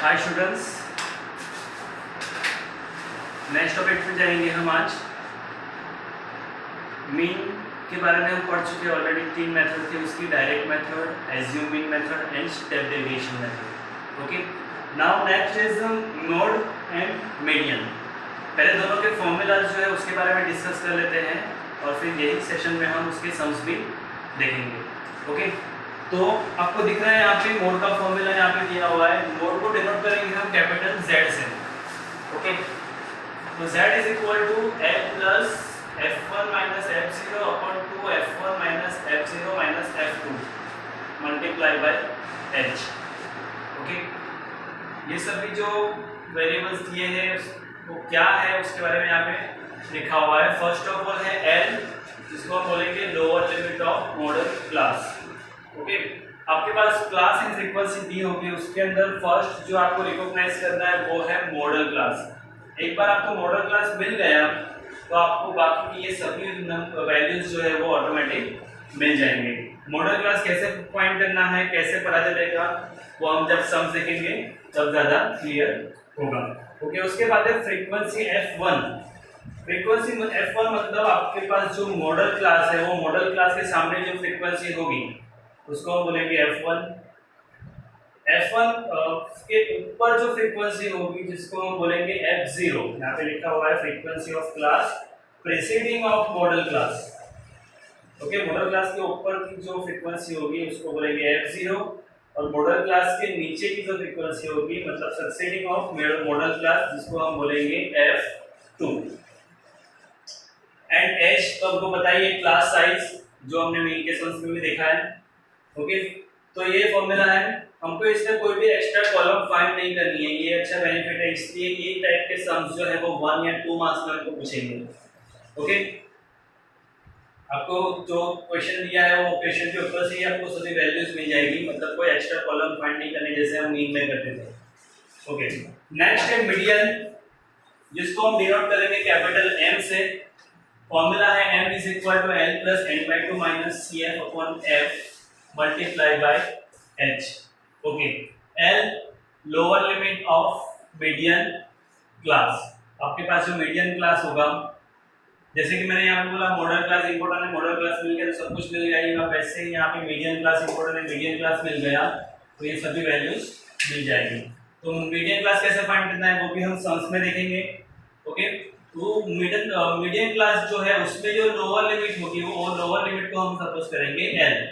Hi students, next topic पे जाएंगे हम आज। मीन के बारे में हम पढ़ चुके हैं ऑलरेडी। 3 मेथड थे उसकी, direct method, assume mean method and step deviation method. Okay, now next is mode and median. पहले दोनों के फॉर्मूला जो है उसके बारे में डिस्कस कर लेते हैं और फिर यही सेशन में हम उसके सम्स भी देखेंगे। ओके, तो आपको दिख रहा है यहाँ पे मोड का फॉर्मूला यहाँ पे दिया हुआ है। मोड को डिनोट करेंगे हम कैपिटल Z से। ओके, तो Z is equal to L plus F1 minus F0 upon 2 F1 minus F0 minus F2 multiply by H। Okay, ये सभी जो वेरिएबल्स दिए हैं वो क्या है उसके बारे में यहाँ पे लिखा हुआ है। फर्स्ट ऑफ ऑल है L, जिसको हम बोलेंगे lower limit of modal class. Okay, आपके पास क्लास इन फ्रीक्वेंसी दी होगी, उसके अंदर फर्स्ट जो आपको रिकॉग्नाइज करना है वो है मॉडल क्लास। एक बार आपको मॉडल क्लास मिल गया तो आपको बाकी की ये सभी वैल्यूज जो है वो ऑटोमेटिक मिल जाएंगे। मॉडल क्लास कैसे फाइंड करना है, कैसे पता चलेगा, वो हम जब सम्स देखेंगे तब ज़्यादा क्लियर होगा। ओके, उसके बाद है फ्रीक्वेंसी F1। फ्रीक्वेंसी F1 मतलब आपके पास जो मॉडल क्लास है वो मॉडल क्लास के सामने जो फ्रीक्वेंसी होगी उसको हम बोलेंगे F1। F1 के ऊपर जो फ्रीक्वेंसी होगी जिसको हम बोलेंगे F0। यहाँ पे लिखा हुआ है frequency of class preceding of modal class. Okay, model class के ऊपर की जो फ्रीक्वेंसी होगी उसको बोलेंगे F0 और मॉडल क्लास के नीचे की जो फ्रीक्वेंसी होगी मतलब सक्सीडिंग ऑफ मॉडल क्लास जिसको हम बोलेंगे F2। एंड H तो हमको बताइए क्लास साइज, जो हमने मेन के सम्स में भी देखा है। ओके, तो ये फॉर्मूला है। हमको इसमें कोई भी एक्स्ट्रा कॉलम फाइंड नहीं करनी है, ये अच्छा बेनिफिट है। इसलिए ये टाइप के सम्स जो है वो 1 या 2 मार्क्स में आपको पूछेंगे। ओके, आपको जो क्वेश्चन दिया है वो क्वेश्चन के ऊपर से ही आपको सभी वैल्यूज मिल जाएगी, मतलब कोई एक्स्ट्रा कॉलम फाइंड नहीं करने जैसे हम मीन में करते थे। ओके, नेक्स्ट है मीडियन, जिसको हम डिनोट करेंगे कैपिटल M से। फॉर्मूला है M is equal to L plus n/2 minus CF upon F multiply by H। Okay, L lower limit of median class. आपके पास जो मीडियन क्लास होगा, जैसे कि मैंने यहाँ पे बोला मॉडल क्लास इंपॉर्टेंट है, मॉडल क्लास मिल गया तो सब कुछ मिल गया। वैसे ही यहाँ पे मीडियन क्लास इंपॉर्टेंट है, मीडियन क्लास मिल गया तो ये सभी वैल्यूज मिल जाएगी। तो मीडियन क्लास कैसे फाइंड करना है वो भी हम सम्स में देखेंगे। ओके, तो मीडियन क्लास जो है उसमें जो लोअर लिमिट होगी वो लोअर लिमिट को हम सपोज करेंगे L।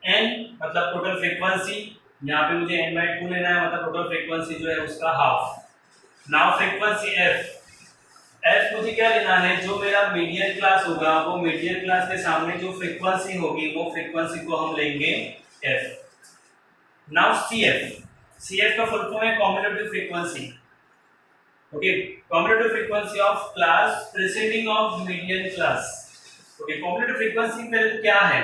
N मतलब टोटल फ्रीक्वेंसी, यहाँ पे मुझे n/2 लेना है, मतलब टोटल फ्रीक्वेंसी जो है उसका हाफ। नाउ फ्रीक्वेंसी F मुझे क्या लेना है, जो मेरा मीडियन क्लास होगा वो मीडियन क्लास के सामने जो फ्रीक्वेंसी होगी वो फ्रीक्वेंसी को हम लेंगे F। नाउ CF का फुल फॉर्म है cumulative frequency. Okay, cumulative frequency of class preceding of median class. Okay, cumulative frequency पहले क्या है।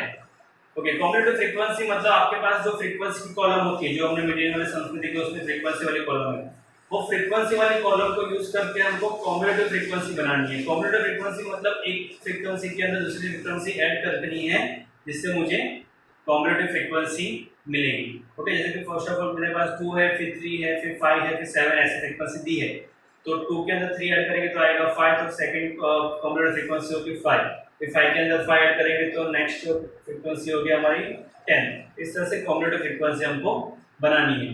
ओके, कॉम्युलेटिव फ्रीक्वेंसी मतलब आपके पास जो फ्रीक्वेंसी की कॉलम होती है, जो हमने मीडियन वाले सम्स में देखी उसमें फ्रीक्वेंसी वाली कॉलम है, वो फ्रीक्वेंसी वाली कॉलम को यूज करके हमको कॉम्युलेटिव फ्रीक्वेंसी बनानी है। कॉम्युलेटिव फ्रीक्वेंसी मतलब एक फ्रीक्वेंसी के अंदर दूसरी फ्रीक्वेंसी ऐड करनी है जिससे मुझे कॉम्युलेटिव फ्रीक्वेंसी मिलेगी। ओके, जैसे कि फर्स्ट ऑफ ऑल मेरे पास 2 है, फिर 3 है, फिर 5 है, फिर 7 ऐसे फ्रीक्वेंसी दी है, तो 2 के अंदर 3 ऐड करेंगे तो आएगा 5, तो सेकंड कॉम्युलेटिव फ्रीक्वेंसी होगी 5। फिर 5 के अंदर 5 ऐड करेंगे तो नेक्स्ट फ्रीक्वेंसी होगी हमारी 10। इस तरह से कॉम्युलेटिव फ्रीक्वेंसी हमको बनानी है।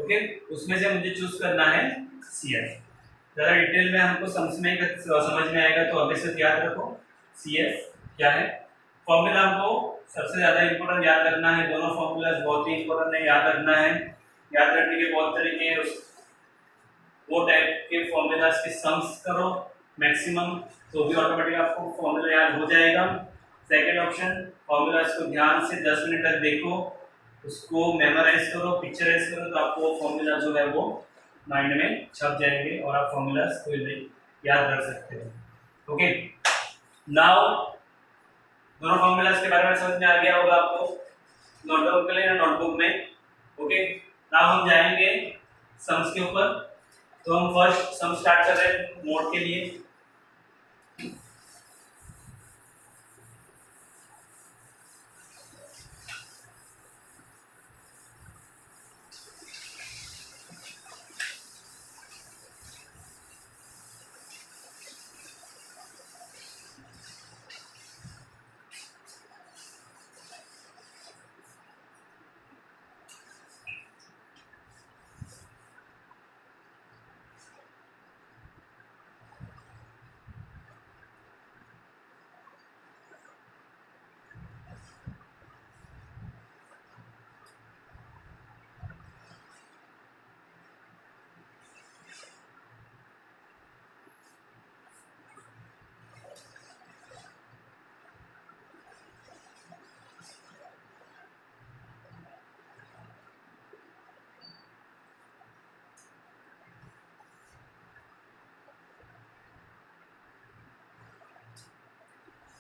ओके, उसमें से मुझे चूज करना है CF। ज़्यादा डिटेल में हमको समझ में आएगा तो अभी से याद रखो CF क्या है। फॉर्मूला हमको सबसे ज़्यादा इंपॉर्टेंट याद रखना है, दोनों फॉर्मूलाज बहुत ही इंपॉर्टेंट है, याद रखना है। याद रखने के बहुत तरीके हैं, वो टाइप के फॉर्मूलाज के सम्स करो मैक्सिमम, तो भी ऑटोमेटिक आपको फॉर्मूला याद हो जाएगा। सेकंड ऑप्शन, फॉर्मूलाज को ध्यान से 10 मिनट तक देखो, उसको मेमोराइज करो, पिक्चराइज करो, तो आपको फॉर्मूला जो है वो माइंड में छप जाएंगे और आप फॉर्मूलाज को याद रख सकते हो। ओके, नाउ दोनों फॉर्मूलाज के बारे में समझ में आ गया होगा आपको, नोटबुक के लिए ना नोटबुक में। ओके, नाउ हम जाएंगे सम्स के ऊपर। तो हम फर्स्ट सम स्टार्ट कर रहे हैं मोड के लिए।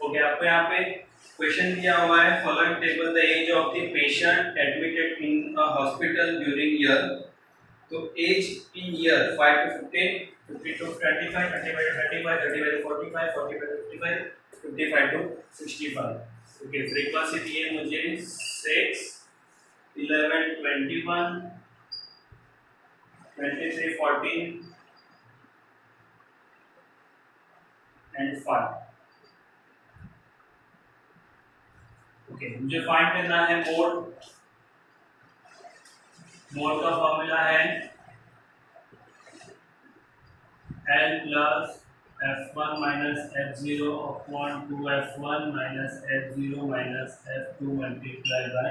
ओके, आपको यहाँ पे क्वेश्चन दिया हुआ है, following table the age of the patient admitted in a hospital during year. तो age in year 5 to 15, 15 to 25, 25 to 35, 35 to 45, 45 to 55, 55 to 65। Okay, frequency दी है मुझे 6, 11, 21, 23, 14 एंड 5। ओके, मुझे फाइंड करना है मोड। मोड का फॉर्मूला है L plus F1 minus F0 upon 2F1 minus F0 minus F2 multiply by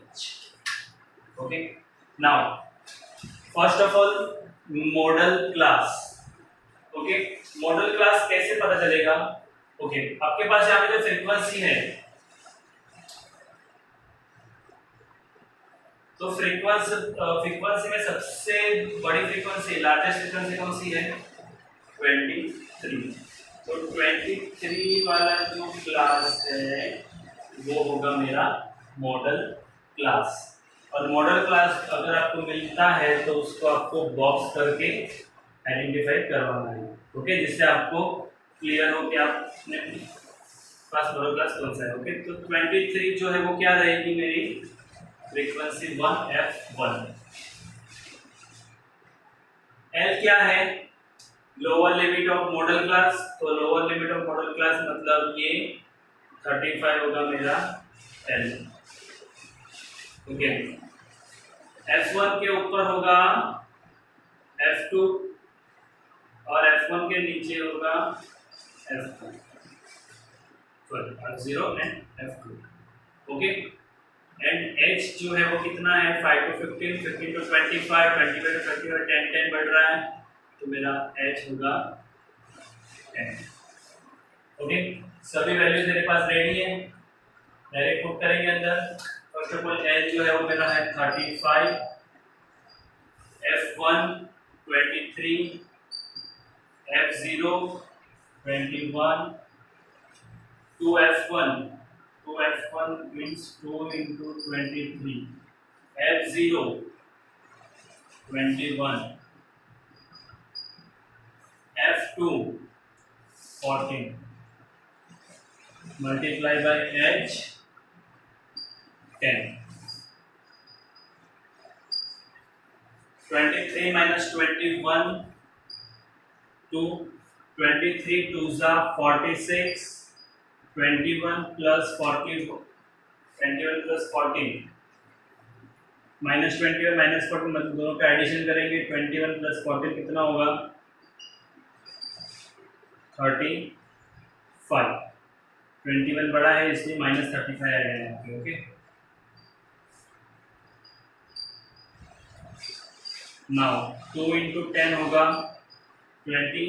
H। Okay, now first of all model class. Okay, model class कैसे पता चलेगा? ओके, आपके पास यहाँ पे जो फ्रीक्वेंसी है, तो फ्रीक्वेंसी में सबसे बड़ी फ्रीक्वेंसी, लार्जेस्ट फ्रीक्वेंसी कौन सी है? 23। तो 23 वाला जो क्लास है वो होगा मेरा मॉडल क्लास। और मॉडल क्लास अगर आपको मिलता है तो उसको आपको बॉक्स करके आइडेंटिफाई करवाना है। ओके, जिससे आपको क्लियर हो कि आपने पास मॉडल क्लास कौन सा है। ओके, तो 23 जो है वो क्या रहेगी मेरी फ्रीक्वेंसी 1F1। L क्या है? Lower limit of modal class. तो lower limit of modal class मतलब ये 35 होगा मेरा L। ओके, F1 के ऊपर होगा F2 और F1 के नीचे होगा F2, sorry F0 and F2। Okay, and H जो है वो कितना है? 5 to 15, 15 to 25, 25 to 35, 10, 10 बढ़ रहा है, तो मेरा H होगा 10। ओके, सभी वैल्यूज मेरे पास रेडी है, डायरेक्ट पुट करेंगे अंदर। फर्स्ट ऑफ ऑल L जो है वो मेरा है 35, F1 23, F0 21, 2F1 means 2 into 23, F0 21, F2 14, multiply by H 10। 23 minus 21 2, 23 2s are 46, 21 plus 40, 21 plus 14 minus 20 और माइनस 14 मतलब दोनों का एडिशन करेंगे। 21 प्लस 14 कितना होगा? 35। 21 बड़ा है इसलिए माइनस 35 आएगा यहाँ पे। ओके, नाउ 2 into 10 होगा 20,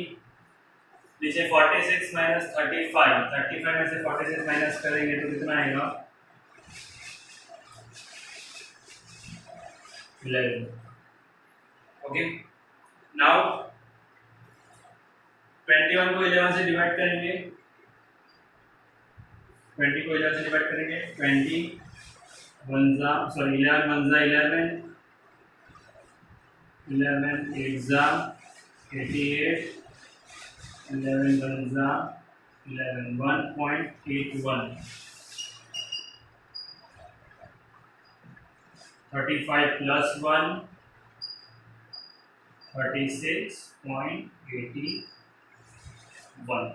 नीचे 46 माइनस 35, 35 में से 46 माइनस करेंगे तो कितना आएगा? 11। ओके, नाउ 21 को 11 से डिवाइड करेंगे, 20 को 11 से डिवाइड करेंगे, 20 1 सॉरी 11 1 11, 11 8 88, 11 1 1.81, 35 plus 1 36.81।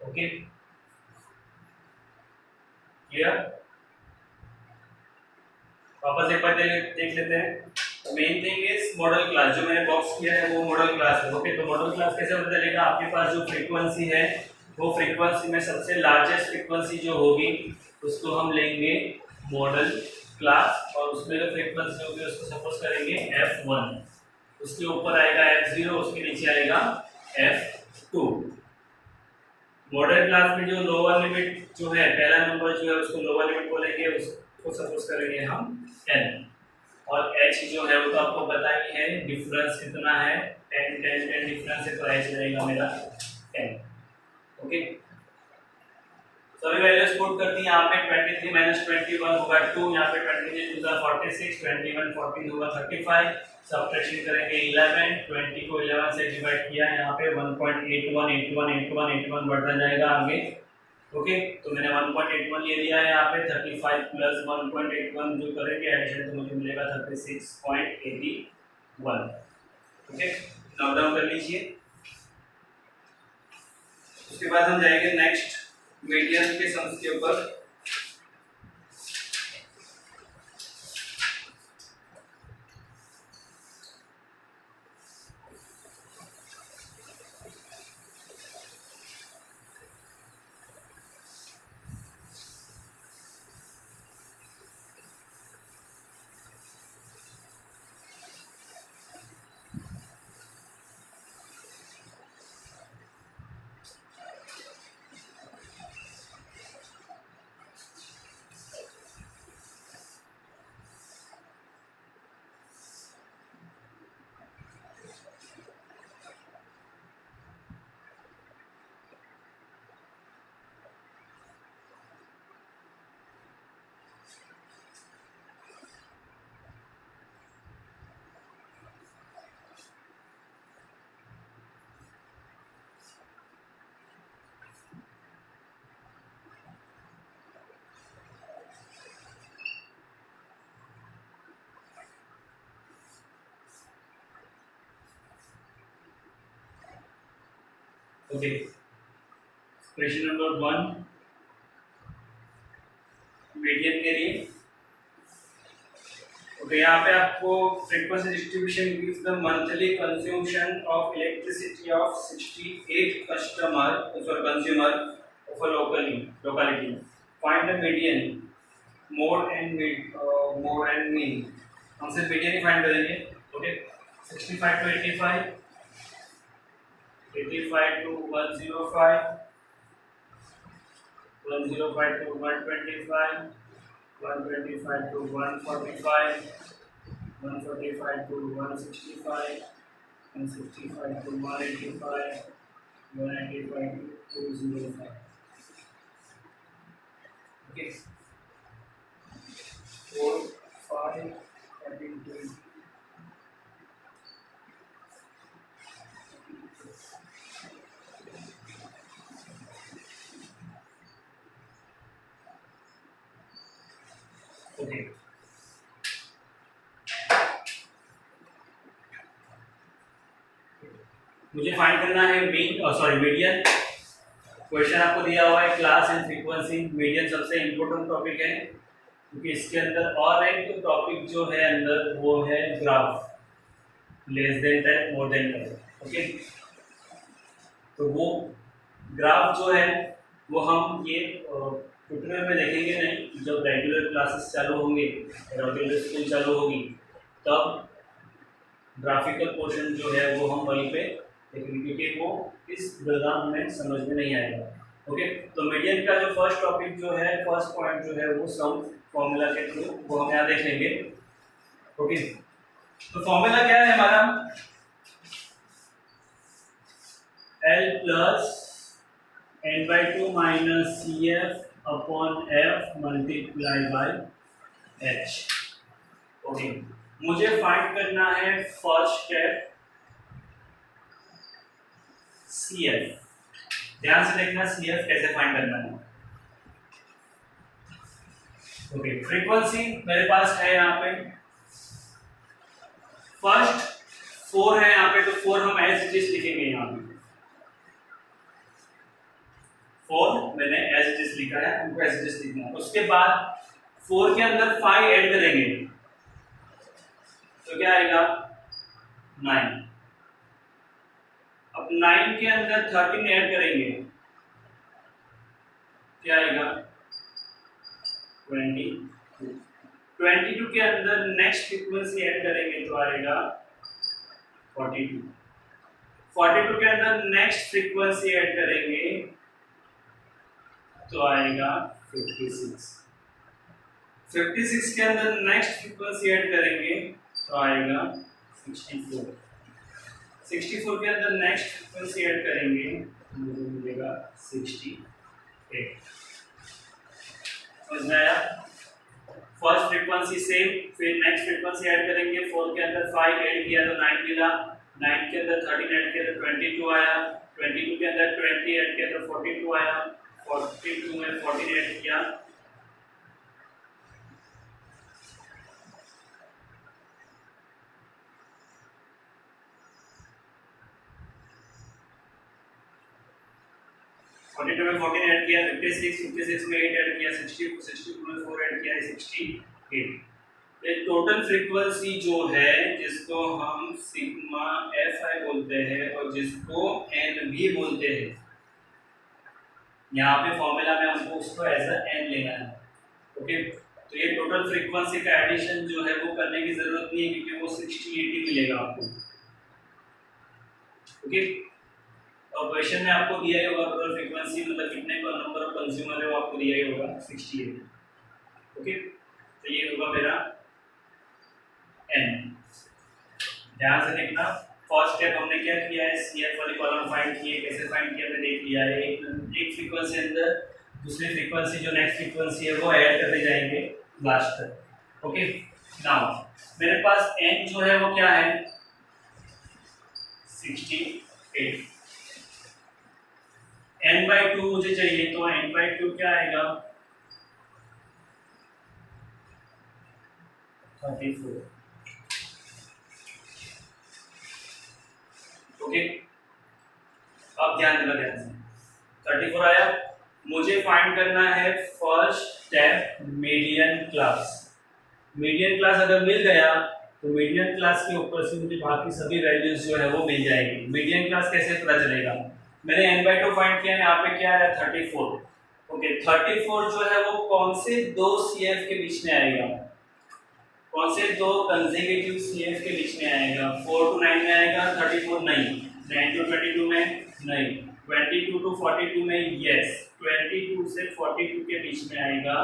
Okay, clear? वापस एक बार देख लेते हैं। Main thing is model class, जो मैंने बॉक्स किया है वो मॉडल क्लास है। ओके, तो मॉडल क्लास कैसे पता चलेगा? आपके पास जो फ्रीक्वेंसी है वो फ्रीक्वेंसी में सबसे लार्जेस्ट फ्रीक्वेंसी जो होगी उसको हम लेंगे मॉडल क्लास, और उसमें जो फ्रीक्वेंसी होगी उसको सपोज करेंगे F1, उसके ऊपर आएगा F0, उसके नीचे आएगा F2। मॉडल क्लास में जो लोअर लिमिट जो है, पहला नंबर जो है उसको लोअर लिमिट बोलेंगे, उसको सपोज करेंगे हम N, और H जो है वो तो आपको पता ही है डिफरेंस कितना है 10 10 10 डिफरेंस है, तो एच रहेगा मेरा 10। ओके, सभी वैल्यूज पुट करती हैं यहाँ पे। 23 माइनस 21 होगा 2, यहाँ पे 23 2 46, 21 14 होगा 35, सब्ट्रैक्शन करेंगे 11, 20 को 11 से डिवाइड किया, यहाँ पे 1.81 81 81 81 बढ़ता जाएगा आगे। ओके, तो मैंने 1.81 ले लिया है यहाँ पे। 35 प्लस 1.81 जो करेंगे एडिशन तो मुझे मिलेगा 36.81। ओके, नोट डाउन कर लीजिए। उसके बाद हम जाएंगे नेक्स्ट मीडियन के सम्स के ऊपर। ओके, क्वेश्चन नंबर 1 मीडियन के लिए। ओके, यहाँ पे आपको frequency distribution gives the monthly consumption of elasticity of 68 consumer of a locality. Find the median, mode and mean. हम सिर्फ मीडियन ही फाइंड करेंगे। Okay, 65 to 85, 85 to 105, 105 to 125, 125 to 145, 145 to 165, 165 to 185, 185 to 205. Okay, 4 5 13 20. Okay, मुझे find करना है median. Question आपको दिया हुआ है क्लास एंड फ्रीक्वेंसी। मीडियन सबसे इम्पोर्टेंट टॉपिक है क्योंकि इसके अंदर और एक तो टॉपिक जो है अंदर वो है graph, less than 10 more than 10। Okay, तो वो ग्राफ जो है वो हम ये ट्यूटोरियल में देखेंगे नहीं। जब रेगुलर क्लासेस चालू होंगे, रेगुलर स्कूल चालू होगी, तब ग्राफिकल पोर्शन जो है वो हम वहीं पे देखेंगे क्योंकि वो इस प्रोग्राम में समझ में नहीं आएगा। ओके, तो मीडियन का जो फर्स्ट टॉपिक जो है, फर्स्ट पॉइंट जो है वो सम फॉर्मूला के थ्रू वो हम यहाँ देख लेंगे। ओके, तो फॉर्मूला क्या है हमारा? L plus n/2 minus CF upon F multiply by H। Okay, मुझे फाइंड करना है फर्स्ट स्टेप CF। ध्यान से देखना CF कैसे फाइंड करना है। ओके, फ्रीक्वेंसी मेरे पास है यहाँ पे फर्स्ट 4 है यहाँ पे, तो 4 हम एज इट इज लिखेंगे। यहाँ पे 4 मैंने एज इट इज लिखा है, हमको एज इट इज लिखना है। उसके बाद 4 के अंदर 5 ऐड करेंगे तो क्या आएगा 9। अब 9 के अंदर 13 ऐड करेंगे, क्या आएगा 22। 22 के अंदर नेक्स्ट फ्रीक्वेंसी ऐड करेंगे तो आएगा 42। 42 के अंदर नेक्स्ट फ्रीक्वेंसी ऐड करेंगे तो आएगा 56। 56 के अंदर नेक्स्ट फ्रीक्वेंसी ऐड करेंगे तो आएगा 64। 64 के अंदर नेक्स्ट फ्रीक्वेंसी ऐड करेंगे, मुझे मिलेगा 68। समझ में आया? फर्स्ट फ्रीक्वेंसी सेम, फिर नेक्स्ट फ्रीक्वेंसी ऐड करेंगे। 4 के अंदर 5 ऐड किया तो 9 मिला, 9 के अंदर 13 ऐड किया तो 22 आया, 22 के अंदर 20 ऐड किया तो 42 आया, 42 में 14 ऐड किया, में 14 ऐड किया, 56 में 8 ऐड किया, 62 में 4 ऐड किया, 68। ये टोटल फ्रीक्वेंसी जो है जिसको हम सिग्मा एफ आई बोलते हैं और जिसको एन भी बोलते हैं, यहाँ पे फॉर्मूला में हमको उसको एज एन लेना है। ओके, तो ये टोटल फ्रीक्वेंसी का एडिशन जो है वो करने की जरूरत नहीं है क्योंकि वो 60-80 मिलेगा आपको। ओके, और क्वेश्चन में आपको दिया ही होगा टोटल फ्रीक्वेंसी मतलब कितने का नंबर ऑफ कंज्यूमर है वो आपको दिया ही होगा 68। ओके, तो ये होगा मेरा n। ध्यान से देखना, फर्स्ट स्टेप हमने क्या किया है, CF वाली कॉलम फाइंड की है। कैसे फाइंड किया हमने देख लिया है। एक फ्रीक्वेंसी अंदर दूसरी फ्रीक्वेंसी जो नेक्स्ट फ्रीक्वेंसी है वो ऐड करते जाएंगे लास्ट तक। ओके, नाउ मेरे पास n जो है वो क्या है 68। n/2 मुझे चाहिए तो n/2 क्या आएगा 34। ओके, अब ध्यान देना, ध्यान से 34 आया। मुझे फाइंड करना है first step median class. Median class अगर मिल गया तो मीडियन क्लास के ऊपर से मुझे बाकी सभी वैल्यूज जो है वो मिल जाएगी। मीडियन क्लास कैसे पता चलेगा, मैंने n/2 फाइंड किया है, यहाँ पे क्या है 34। ओके, 34 जो है वो कौन से दो CF के बीच में आएगा, कौन से दो कंसेक्यूटिव CF के बीच में आएगा, 4 to 9 में आएगा, 34 नहीं, 9 to 22 में नहीं, 22 to 42 में यस, 22 से 42 के बीच में आएगा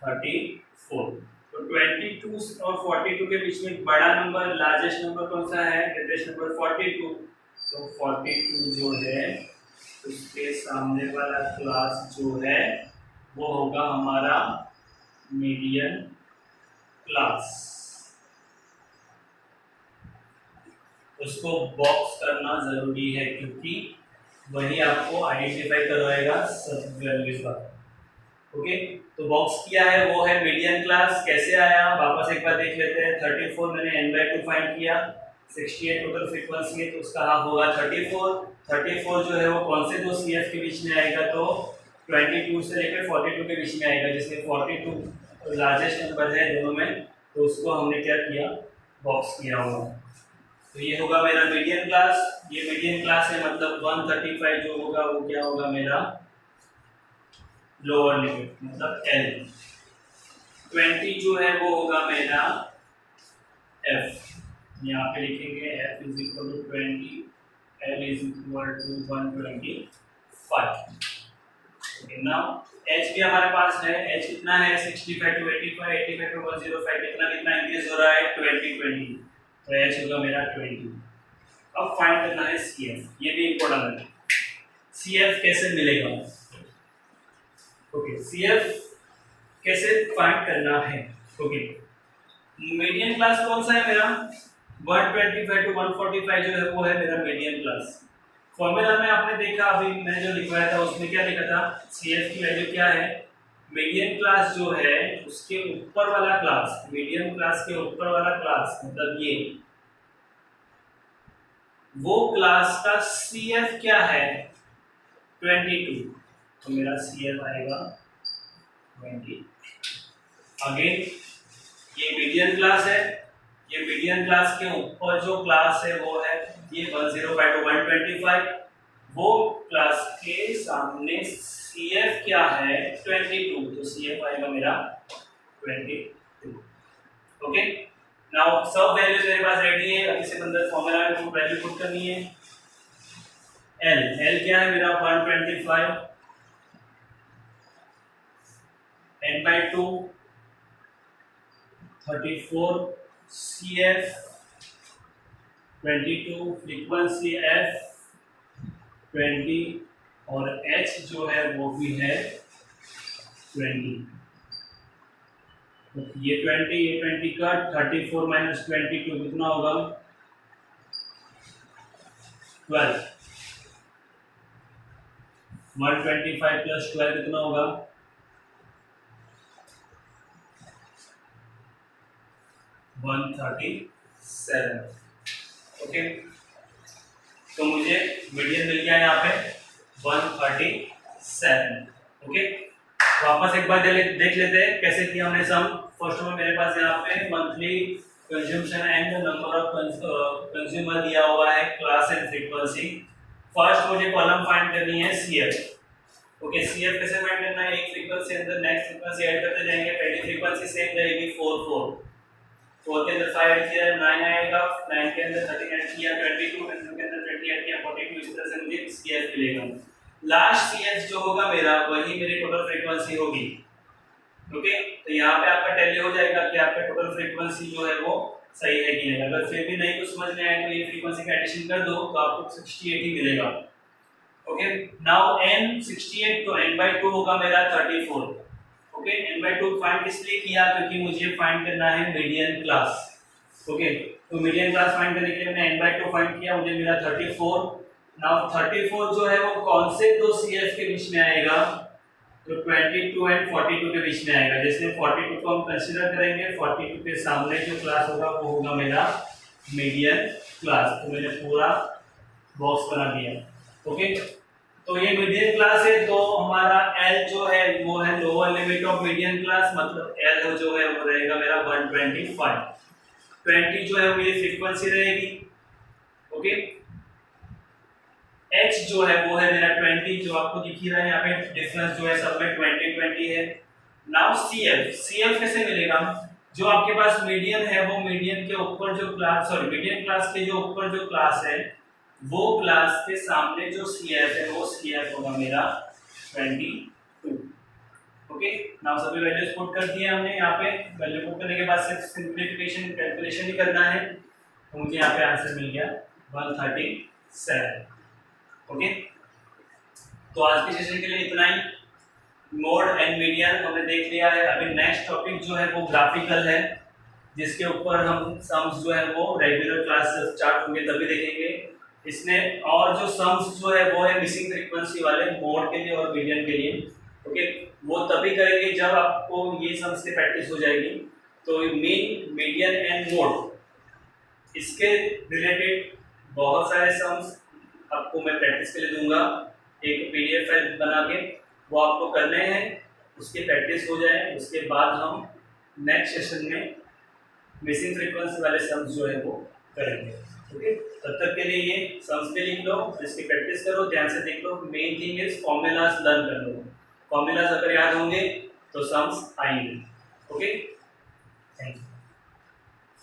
34। तो 22 और 42 के बीच में बड़ा नंबर लार्जेस्ट नंबर कौन सा है, ग्रेटेस्ट नंबर 42। तो 42 जो है उसके सामने वाला क्लास जो है वो होगा हमारा मीडियन क्लास। उसको बॉक्स करना जरूरी है क्योंकि वही आपको आइडेंटिफाई करवाएगा सब वैल्यूज का। ओके, तो बॉक्स किया है वो है मीडियन क्लास। कैसे आया वापस एक बार देख लेते हैं। 34 मैंने n/2 फाइंड किया, 68 टोटल फ्रीक्वेंसी है तो उसका हाफ होगा 34। 34 जो है वो कौन से दो CF के बीच में आएगा, तो 22 से लेकर 42 के बीच में आएगा, जिसमें 42 लार्जेस्ट नंबर है दोनों में, तो उसको हमने क्या किया बॉक्स किया होगा। तो ये होगा मेरा मीडियन क्लास। ये मीडियन क्लास है मतलब 135 जो होगा वो क्या होगा मेरा लोअर लिमिट मतलब L। 20 जो है वो होगा मेरा F, यहाँ पे लिखेंगे F = 20, L = 125। Okay, now H भी हमारे पास है। H कितना है 65 to 85, 85 to 105, कितना कितना इंक्रीज हो रहा है 20। तो H होगा मेरा 20। अब फाइंड करना है CF, ये भी इंपॉर्टेंट है। CF कैसे मिलेगा, ओके CF कैसे फाइंड करना है। ओके, मीडियन क्लास कौन सा है मेरा 125 to 145 जो है वो है मेरा मीडियन क्लास। फॉर्मूला में आपने देखा अभी मैंने जो लिखवाया था उसमें क्या लिखा था, CF की वैल्यू क्या है, मीडियन क्लास जो है उसके ऊपर वाला क्लास, मीडियन क्लास के ऊपर वाला क्लास मतलब ये वो क्लास का CF क्या है 22, तो मेरा CF आएगा 20। अगेन ये मीडियन क्लास है, ये मीडियन क्लास के ऊपर जो क्लास है वो है ये 105 to 125, वो क्लास के सामने CF क्या है 22, तो CF आएगा मेरा 22। ओके, नाउ सब वैल्यूज मेरे पास रेडी है। अभी से अंदर फॉर्मूला में वैल्यू पुट करनी है। L क्या है मेरा 125, n/2 34, CF 22 फ्रीक्वेंसी एफ 20 और एच जो है वो भी है 20। तो ये 20 का 34 माइनस 22 कितना होगा 12। 125 प्लस 12 कितना होगा 137। ओके, तो मुझे मीडियन मिल गया यहाँ पे 137। ओके, वापस एक बार देख लेते हैं कैसे किया हमने सम। फर्स्ट में मेरे पास यहाँ पे monthly consumption and number of consumer दिया हुआ है, क्लास एंड फ्रीक्वेंसी। फर्स्ट मुझे कॉलम फाइंड करनी है सीएफ। ओके, सीएफ कैसे फाइंड करना है, एक फ्रीक्वेंसी अंदर नेक्स्ट फ्रीक्वेंसी ऐड करते जाएंगे। पहली फ्रीक्वेंसी सेम रहेगी 4 के अंदर 5 ऐड किया 9 आएगा, 9 के अंदर 13 ऐड किया 22, 22 के अंदर 20 ऐड किया 42। इस तरह से मुझे सीएफ मिलेगा। लास्ट सीएफ जो होगा मेरा वही मेरी टोटल फ्रीक्वेंसी होगी। ओके, तो यहाँ पे आपका टैली हो जाएगा कि आपका टोटल फ्रीक्वेंसी जो है वो सही है कि नहीं। अगर फिर भी नहीं कुछ समझ में आए तो ये फ्रीक्वेंसी का एडिशन कर दो तो आपको 68 ही मिलेगा। ओके, नाउ n 68 तो n/2 होगा मेरा 34। ओके, n/2 फाइंड किस लिए किया, क्योंकि मुझे फाइंड करना है मीडियन क्लास। ओके, तो मीडियन क्लास फाइंड करने के लिए मैंने n/2 फाइंड किया, मुझे मिला 34। नाउ 34 जो है वो कौन से दो सीएफ के बीच में आएगा, तो 22 एंड 42 के बीच में आएगा। जिसमें 42 को हम कंसीडर करेंगे, 42 के सामने जो क्लास होगा वो होगा मेरा मीडियन क्लास। तो मैंने पूरा बॉक्स बना दिया। ओके, तो ये मीडियन क्लास है, तो हमारा L जो है वो है lower limit of median class, मतलब L जो है वो रहेगा मेरा 125। 20 जो है मेरी फ्रीक्वेंसी रहेगी। ओके, H जो है वो है मेरा 20, जो आपको दिख ही रहा है यहाँ पे डिफरेंस जो है सब में 20 है। नाउ CF कैसे मिलेगा, जो आपके पास मीडियन है वो मीडियन के ऊपर जो क्लास, मीडियन क्लास के जो ऊपर जो क्लास है वो क्लास के सामने जो CF है वो CF होगा मेरा 22। ओके, नाउ सभी वैल्यूज पुट कर दिए हमने। यहाँ पे वैल्यू पुट करने के बाद सिर्फ सिंपलीफिकेशन कैलकुलेशन ही करना है, तो मुझे यहाँ पे आंसर मिल गया 137। ओके, तो आज के सेशन के लिए इतना ही। मोड एंड मीडियन हमने देख लिया है। अभी नेक्स्ट टॉपिक जो है वो ग्राफिकल है, जिसके ऊपर हम सम्स जो है वो रेगुलर क्लास स्टार्ट होंगे तभी देखेंगे। इसमें और जो सम्स जो है वो है मिसिंग फ्रीक्वेंसी वाले, मोड के लिए और मीडियन के लिए। ओके, वो तभी करेंगे जब आपको ये सम्स की प्रैक्टिस हो जाएगी। तो मीन, मीडियन एंड मोड, इसके रिलेटेड बहुत सारे सम्स आपको मैं प्रैक्टिस के लिए दूंगा। एक पीडीएफ फाइल बना के वो आपको करने हैं, उसकी प्रैक्टिस हो जाए, उसके बाद हम नेक्स्ट सेशन में मिसिंग फ्रीक्वेंसी वाले सम्स जो है वो करेंगे। ओके, तब तक के लिए ये सम्स पे लिख लो, इसकी प्रैक्टिस करो, ध्यान से देख लो। Main thing is formulas learn कर लो। फॉर्मूलाज अगर याद होंगे तो सम्स आएंगे। ओके।